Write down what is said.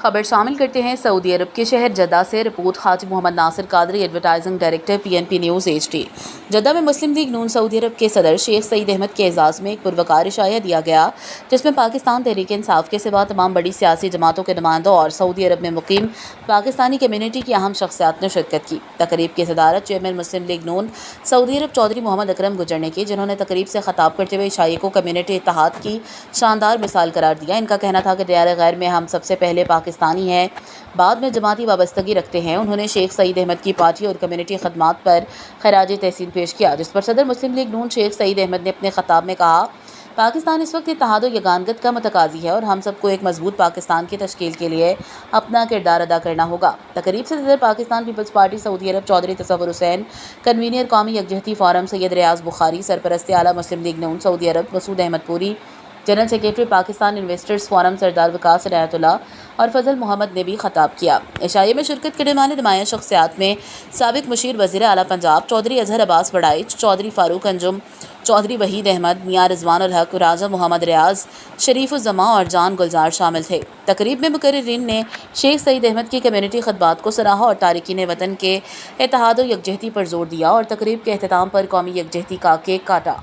خبر شامل کرتے ہیں سعودی عرب کے شہر جدہ سے report Haji Muhammad Nasir Qadri advertising director PNP news HD۔ Jeddah میں مسلم لیگ نون سعودی عرب کے صدر شیخ سعید احمد کے اعزاز میں ایک پروقار عشائیہ دیا گیا، جس میں پاکستان تحریک انصاف کے سوا تمام بڑی سیاسی جماعتوں کے نمائندوں اور سعودی عرب میں مقیم پاکستانی کمیونٹی کی اہم شخصیات نے شرکت کی۔ تقریب کی صدارت چیئرمین مسلم لیگ نون سعودی عرب چودھری محمد اکرم گجر نے کی، جنہوں نے تقریب سے خطاب کرتے ہوئے عشائیے کو کمیونٹی اتحاد کی شاندار مثال قرار دیا۔ ان کا کہنا تھا کہ دیار غیر میں ہم سب سے پہلے پاکستانی ہیں، بعد میں جماعتی وابستگی رکھتے ہیں۔ انہوں نے شیخ سعید احمد کی پارٹی اور کمیونٹی خدمات پر خراج تحسین پیش کیا، جس پر صدر مسلم لیگ نون شیخ سعید احمد نے اپنے خطاب میں کہا، پاکستان اس وقت اتحاد و یگانگت کا متقاضی ہے اور ہم سب کو ایک مضبوط پاکستان کی تشکیل کے لیے اپنا کردار ادا کرنا ہوگا۔ تقریب سے صدر پاکستان پیپلز پارٹی سعودی عرب چودھری تصور حسین، کنوینر قومی یکجہتی فورم سید ریاض بخاری، سرپرست اعلیٰ مسلم لیگ نون سعودی عرب مسعود احمد پوری، general secretary Pakistan investors forum سردار وقاص عنایت اللہ اور فضل محمد نے بھی خطاب کیا۔ عشائیے میں شرکت کرنے والے نمایاں شخصیات میں سابق مشیر وزیر اعلیٰ پنجاب چودھری اظہر عباس وڑائچ، چودھری فاروق انجم، چودھری وحید احمد، میاں رضوان الحق، راجہ محمد ریاض، شریف الزماں اور جان گلزار شامل تھے۔ تقریب میں مقررین نے شیخ سعید احمد کی کمیونٹی خدمات کو سراہا اور تارکین وطن کے اتحاد و یکجہتی پر زور دیا اور تقریب کے اختتام پر قومی یکجہتی کا کیک کاٹا۔